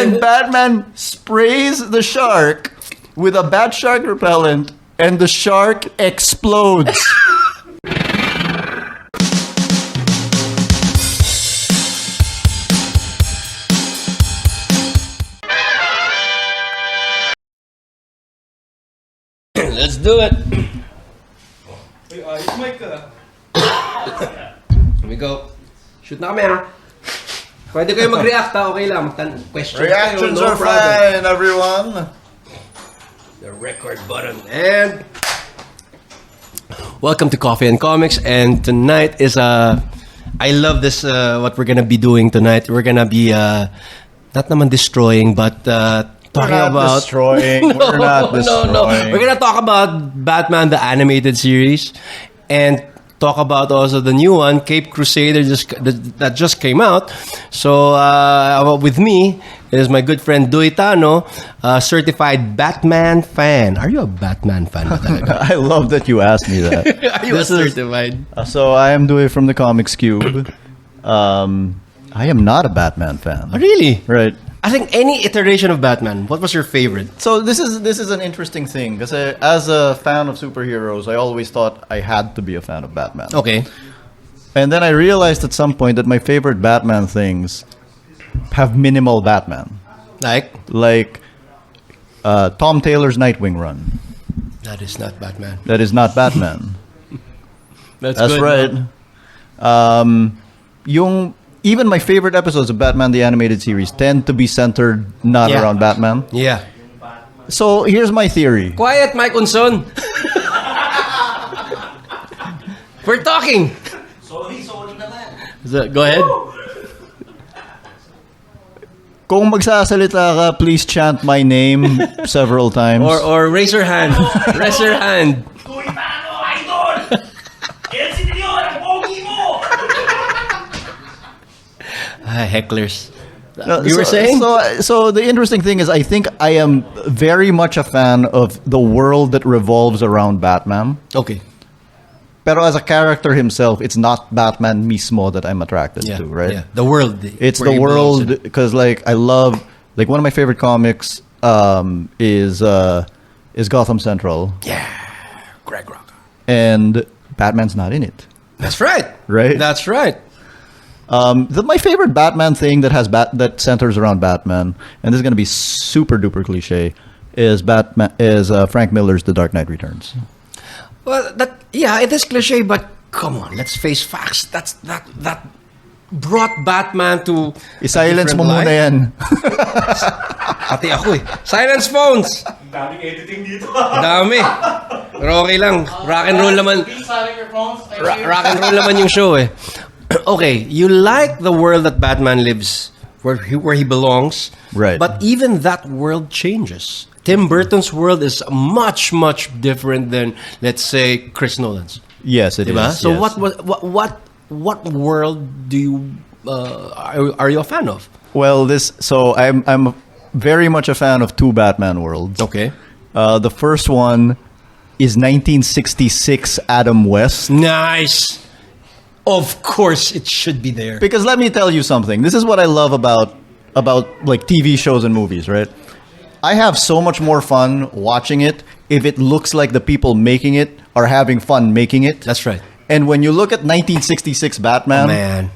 And Batman sprays the shark with a bat shark repellent, and the shark explodes. Let's do it. Here we go. Shoot na kami, ha? Pwede kayo mag-react, ha? Okay lang. Question Reactions kayo, no are fine, everyone. The record button. And welcome to Coffee and Comics. And tonight is I love this, what we're gonna be doing tonight. We're gonna be, not naman destroying, but talking about destroying. No, We're not destroying. No. We're gonna talk about Batman the animated series, and talk about also the new one, Caped Crusader, that just came out. So with me is my good friend Duy Tano, a certified Batman fan. Are you a Batman fan? I love that you asked me that. Are you certified? So I am Duy from the Comics Cube. I am not a Batman fan. Oh, really? Right. I think any iteration of Batman. What was your favorite? So this is an interesting thing because as a fan of superheroes, I always thought I had to be a fan of Batman. Okay. And then I realized at some point that my favorite Batman things have minimal Batman. Like Tom Taylor's Nightwing run. That is not Batman. That is not Batman. That's good, right. Even my favorite episodes of Batman the Animated Series tend to be centered not around Batman. Yeah. So here's my theory. Quiet, Mike Unson. We're talking. Sorry naman. Go ahead. Kung magsasalita ka, please chant my name several times. Or raise your hand. Raise your hand. Duy Tano, idol! Elsie Dion, ang pogi mo! Hecklers. No, you were saying? So the interesting thing is I think I am very much a fan of the world that revolves around Batman. Okay. Pero as a character himself, it's not Batman mismo that I'm attracted to, right? Yeah. The world. It's the world because I love one of my favorite comics is Gotham Central. Yeah. Greg Rucka. And Batman's not in it. That's right. Right? That's right. My favorite Batman thing that centers around Batman, and this is going to be super duper cliche, is Frank Miller's The Dark Knight Returns. Well, it is cliche, but come on, let's face facts. That brought Batman to I-silence mo muna yan. Pati ako eh. Silence phones. Daming editing dito. Dami. Pero okay lang. Rock and roll naman. Rock and roll naman yung show eh. Okay, you like the world that Batman lives, where he belongs, right? But even that world changes. Tim Burton's world is much different than, let's say, Chris Nolan's. Yes, it is. So yes. what world do you are you a fan of? Well, I'm very much a fan of two Batman worlds. Okay. The first one is 1966 Adam West. Nice. Of course, it should be there. Because let me tell you something. This is what I love about like TV shows and movies, right? I have so much more fun watching it if it looks like the people making it are having fun making it. That's right. And when you look at 1966 Batman, man,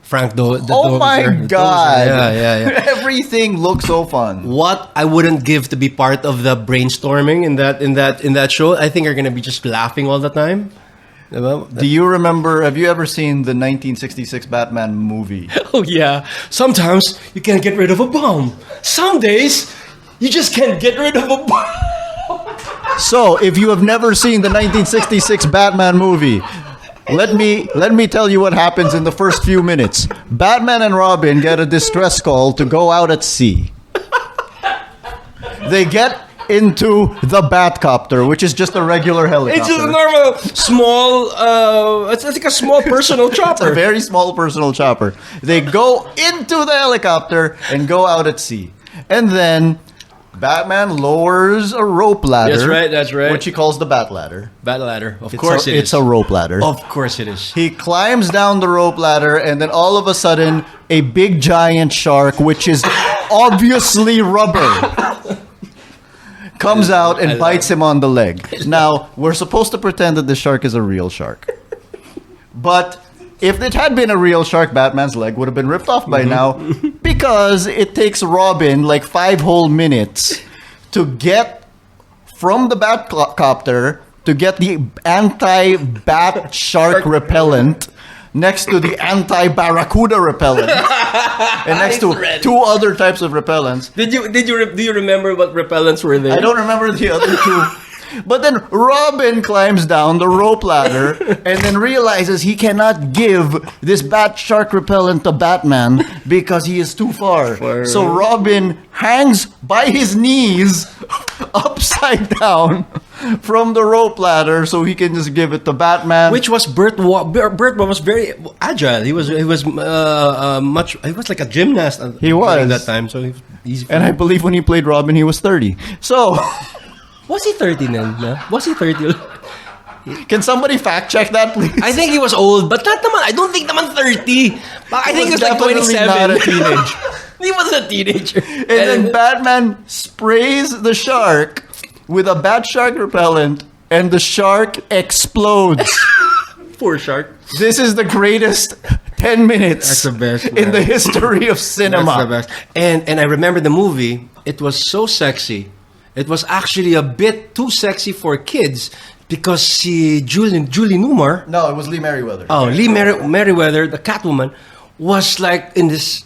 Frank oh my God! Yeah. Everything looks so fun. What I wouldn't give to be part of the brainstorming in that show. I think you're gonna be just laughing all the time. Do you remember, have you ever seen the 1966 Batman movie? Oh yeah. Sometimes you can't get rid of a bomb. Some days you just can't get rid of a bomb. So, if you have never seen the 1966 Batman movie, let me tell you what happens in the first few minutes. Batman and Robin get a distress call to go out at sea. They get into the Batcopter, which is just a regular helicopter. It's just a normal, small, it's like a small personal chopper. It's a very small personal chopper. They go into the helicopter and go out at sea. And then Batman lowers a rope ladder. That's right. Which he calls the Bat Ladder. Bat Ladder. Of course it is. It's a rope ladder. Of course it is. He climbs down the rope ladder, and then all of a sudden, a big giant shark, which is obviously rubber, comes out and bites him on the leg. Now, we're supposed to pretend that the shark is a real shark. But if it had been a real shark, Batman's leg would have been ripped off by now, because it takes Robin like 5 whole minutes to get from the Batcopter to get the anti-bat shark repellent next to the anti-barracuda repellent and next to 2 other types of repellents. Do you remember what repellents were there? I don't remember the other 2. But then Robin climbs down the rope ladder and then realizes he cannot give this bat shark repellent to Batman because he is too far. So Robin hangs by his knees upside down from the rope ladder so he can just give it to Batman. Which was Burt Ward. Burt Ward was very agile. He was like a gymnast. He was during that time. So he was easy. And I believe when he played Robin, he was 30. So was he 30 then? No? Was he 30? Can somebody fact check that, please? I think he was old, but not naman. I don't think naman 30. I think he was like definitely 27. not a teenager. He was a teenager. And then Batman sprays the shark with a bat shark repellent, and the shark explodes. Poor shark. This is the greatest 10 minutes That's the best, in the history of cinema. That's the best. And I remember the movie. It was so sexy. It was actually a bit too sexy for kids because Julie Newmar. No, it was Lee Merriweather. Oh, Lee Merriweather, the Catwoman, was like in this.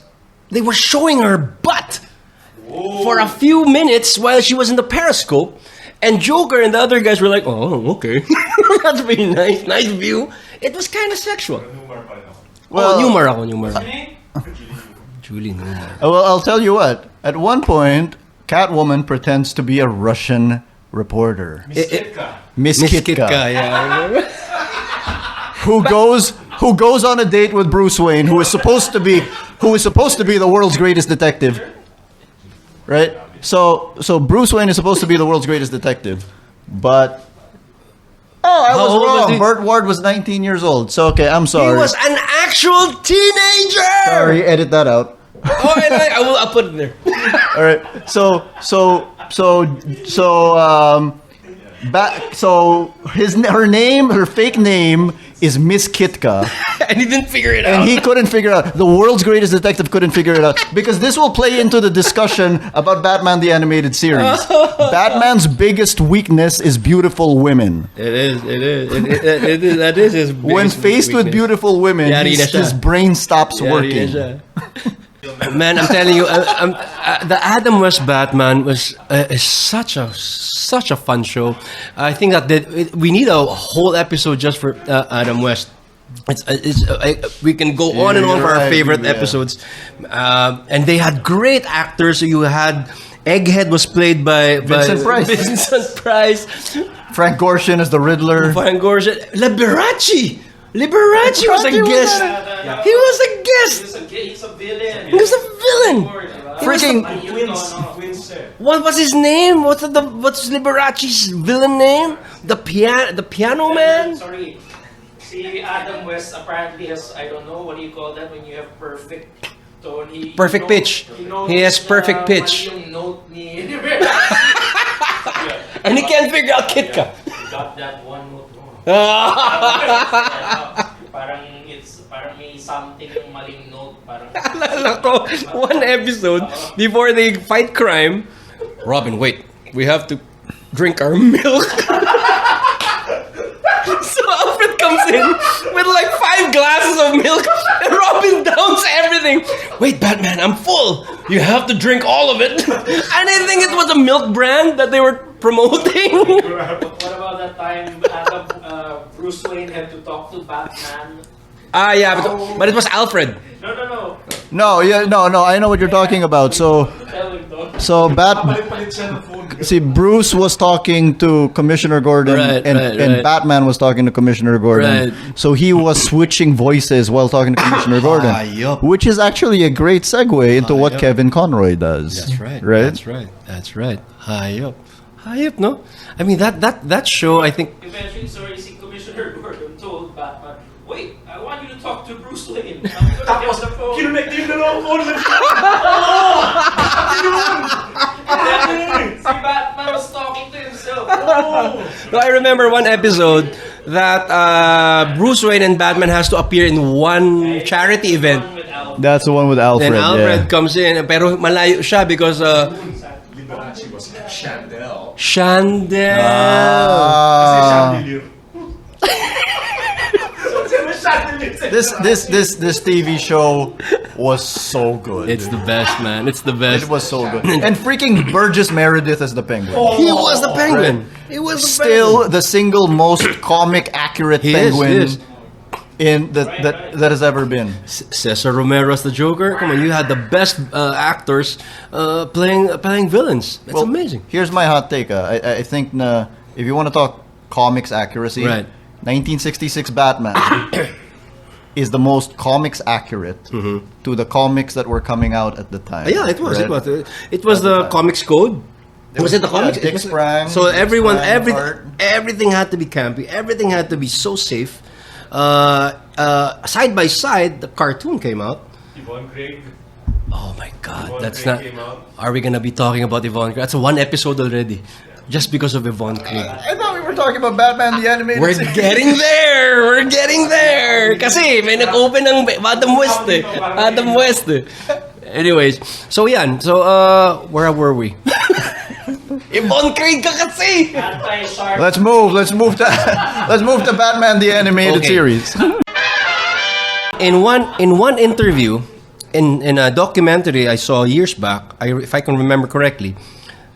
They were showing her butt for a few minutes while she was in the periscope, and Joker and the other guys were like, "Oh, okay, that's very nice, nice view." It was kind of sexual. Well, Newmar. Julie Newmar. Well, I'll tell you what. At one point, Catwoman pretends to be a Russian reporter. Miss Kitka. Yeah. Who goes on a date with Bruce Wayne, who is supposed to be the world's greatest detective, right? So Bruce Wayne is supposed to be the world's greatest detective, but I How was old was wrong. he? Burt Ward was 19 years old. So okay, I'm sorry. He was an actual teenager. Sorry, edit that out. Oh, and I'll put it there. All right. So her fake name is Miss Kitka. And he didn't figure it out. And he couldn't figure it out. The world's greatest detective couldn't figure it out. Because this will play into the discussion about Batman the Animated Series. Batman's biggest weakness is beautiful women. It is. That is his When faced with beautiful women, his brain stops working. Man, I'm telling you, the Adam West Batman is such a fun show. I think that we need a whole episode just for Adam West. We can go on and on for our favorite episodes, and they had great actors. You had Egghead was played by Vincent Price. Frank Gorshin as the Riddler. Frank Gorshin. Liberace was a guest. He was a guest. He's a villain. He was a villain. Freaking What was his name? What's Liberace's villain name? The piano man? Sorry. See, Adam West apparently has, I don't know, what do you call that when you have perfect tone? Perfect pitch. He has perfect pitch. Yung note ni And he can't figure out Kitka. He got that one note wrong. Parang may something yung maling note. Alala ko, one episode before they fight crime. Robin, wait. We have to drink our milk. So Alfred comes in with like 5 glasses of milk and Robin downs everything. Wait, Batman, I'm full. You have to drink all of it. And I think it was a milk brand that they were promoting. What about that time Bruce Wayne had to talk to Batman? Yeah, but it was Alfred. No, I know what you're talking about. So Bruce was talking to Commissioner Gordon, and Batman was talking to Commissioner Gordon. Right. So he was switching voices while talking to Commissioner Gordon, which is actually a great segue into what Kevin Conroy does. That's right. Right? That's right. High up, no? I mean, that show, I think... Eventually, si Commissioner Gordon told Batman, wait, I want you to talk to Bruce Wayne. I'm gonna get the phone. So I remember one episode that Bruce Wayne and Batman has to appear in one charity event. With Al. That's the one with Alfred. Then Alfred yeah. comes in, pero malayo siya because Liberace was Chandel. Chandel. Ah. This This TV show was so good. It's the best, man. It's the best. It was so good. And freaking Burgess Meredith as the Penguin. He was the Penguin. He was the Still Penguin. the single most comic accurate He Penguin is. in that has ever been. Cesar Romero as the Joker. Come on, you had the best actors playing villains. It's Well, amazing. Here's my hot take. I think if you want to talk comics accuracy, Right. 1966 Batman is the most comics accurate to the comics that were coming out at the time. Yeah, it was. right? It was the comics code. Was it the comics? Dick Sprang. So Dick everyone, Sprang, art. everything had to be campy. Everything had to be so safe. Side by side, the cartoon came out. Yvonne Craig. Oh my God, Yvonne that's Craig not. came out. Are we gonna be talking about Yvonne Craig? That's one episode already, just because of Yvonne Craig. I thought we were talking about Batman the Animated We're Series. getting there! We're getting there! Kasi may nag-open ng Adam West eh. Adam West eh. Anyways, so yan. So, where were we? Yvonne Craig ka kasi! Anti-shark. Let's move to Batman the Animated Okay. Series. In one interview, in a documentary I saw years back, if I can remember correctly,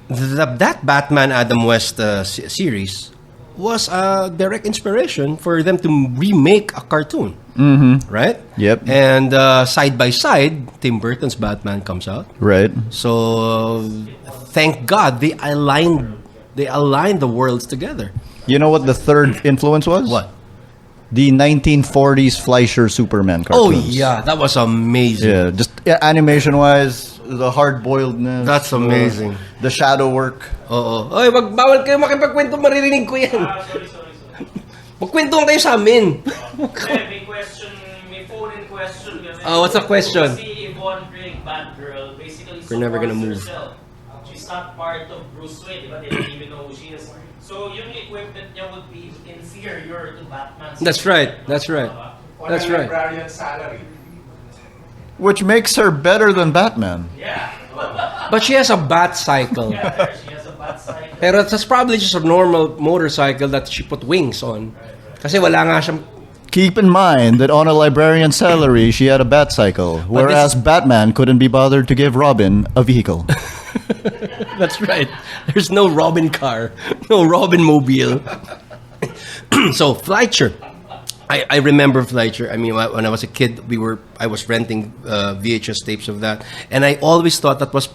that Batman Adam West series was a direct inspiration for them to remake a cartoon. Mm-hmm. Right? Yep. And side by side, Tim Burton's Batman comes out. Right. So thank God they aligned the worlds together. You know what the third influence was? What? The 1940s Fleischer Superman Oh cartoons. yeah, that was amazing. Yeah, just animation-wise, the hard-boiledness. That's amazing. The shadow work. Oo. Oy, bawal kayo makipagkwento, maririnig ko yan. Sorry. Magkwento kayo sa amin. May question, may phone-in question. What's the question? Si Yvonne Craig, Batgirl, basically We're never gonna move. herself. She's not part of Bruce Wayne, diba? They don't even know who she is. So yung equipment niya would be inferior to Batman's. That's right. That's right. On That's a right. librarian salary. Which makes her better than Batman. Yeah. But she has a bat cycle. Yeah, there, she has a bad cycle. Pero that's probably just a normal motorcycle that she put wings on. Kasi wala nga siyang... Keep in mind that on a librarian's salary, she had a bat cycle, whereas Batman couldn't be bothered to give Robin a vehicle. That's right. There's no Robin car. No Robin mobile. So, Fleischer. I remember Fleischer. I mean, when I was a kid, I was renting VHS tapes of that. And I always thought that was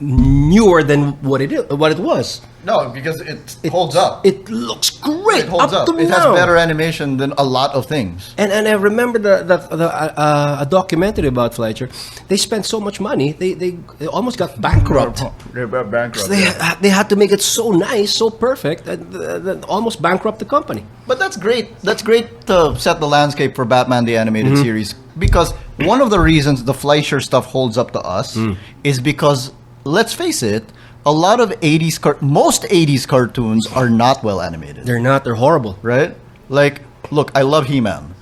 newer than what it was. No, because it holds up. It looks great. It holds up. To It has now. better animation than a lot of things. And I remember a documentary about Fleischer. They spent so much money. They almost got bankrupt. They're bankrupt. They had to make it so nice, so perfect, that almost bankrupt the company. But that's great. That's great to set the landscape for Batman the Animated Series. Because one of the reasons the Fleischer stuff holds up to us is because, let's face it, a lot of most 80s cartoons are not well animated. They're not. They're horrible. Right? Like, look, I love He-Man.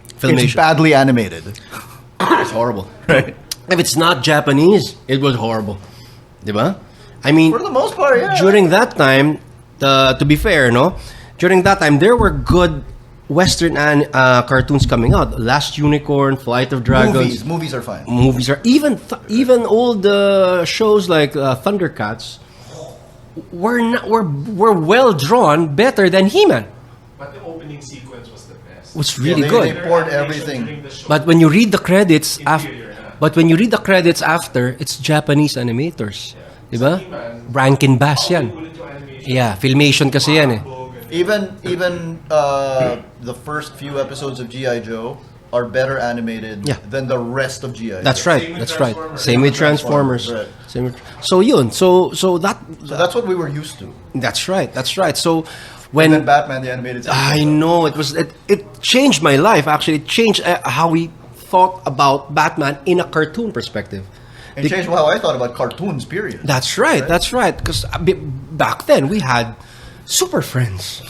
It's Filmation. badly animated. It's horrible. Right. If it's not Japanese, it was horrible. Diba? I mean, For the most part, yeah. during that time, to be fair, no? During that time, there were good Western cartoons coming out. Last Unicorn, Flight of Dragons. Movies are fine. Movies are even old shows like Thundercats were well drawn, better than He-Man. But the opening sequence was the best. Was really they- good. they poured everything. During the show. But when you read the credits Inferior, after, it's Japanese animators. Diba? He-Man, Rankin Bass yan. ulit yung animation. Yeah, Filmation kasi yan eh. Even the first few episodes of G.I. Joe are better animated Yeah. than the rest of G.I. That's Joe. right. Same with That's right. Transformers. Same with Transformers. Right. Same with, so yun. So that So that's what we were used to. that's right. That's right. So And then when Batman the Animated Series. I know it changed my life. Actually, it changed how we thought about Batman in a cartoon perspective. It changed how I thought about cartoons, period. That's right. That's right. Because back then we had Super Friends.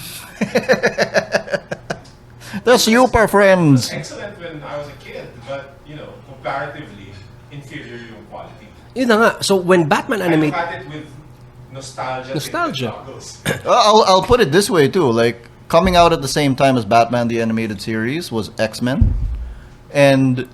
The Super Friends. Excellent when I was a kid, but comparatively inferior yung quality. Yun na nga. So when Batman I look animated... at it with nostalgia. Nostalgia. I'll put it this way too. Like coming out at the same time as Batman the Animated Series was X-Men, and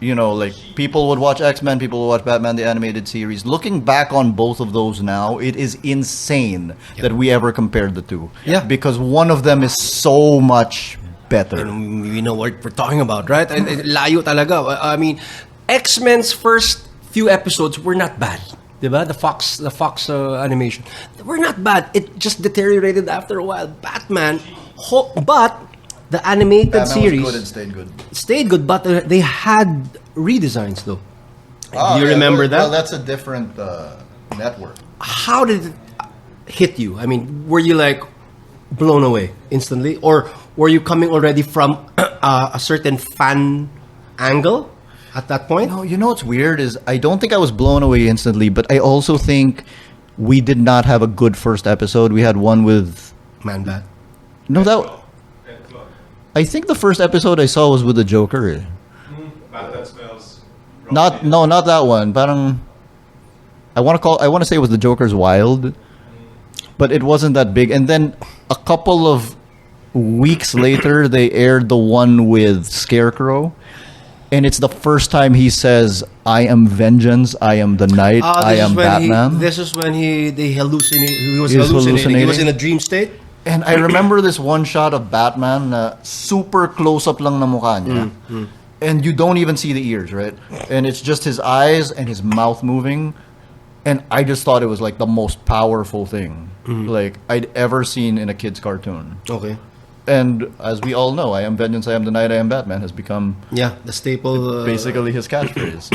like people would watch X-Men, people would watch Batman the Animated Series. Looking back on both of those now, it is insane that we ever compared the two. Yeah. Because one of them is so much better. We know what we're talking about, right? And layo talaga. I mean, X-Men's first few episodes were not bad. Diba? The Fox animation. Were not bad. It just deteriorated after a while. Batman, but the animated Batman series was good and stayed good. stayed good, but they had redesigns though. Do you yeah, remember that? Well, that's a different network. How did it hit you? I mean, were you like blown away instantly, or were you coming already from a certain fan angle at that point? No, what's weird is I don't think I was blown away instantly, but I also think we did not have a good first episode. We had one with Man-Bat. no that. I think the first episode I saw was with the Joker. Eh. Batman smells. Not that one. Parang I want to say it was the Joker's Wild, but it wasn't that big. And then a couple of weeks later, they aired the one with Scarecrow, and it's the first time he says, "I am vengeance. I am the night. I am Batman." This is when he hallucinated. He was He was hallucinating. He was in hallucinating. a dream state. And I remember this one shot of Batman na super close-up lang na mukha niya. And you don't even see the ears, right? And it's just his eyes and his mouth moving. And I just thought it was like the most powerful thing like I'd ever seen in a kid's cartoon. Okay. And as we all know, I am vengeance, I am the night, I am Batman has become Yeah, the staple. basically his catchphrase.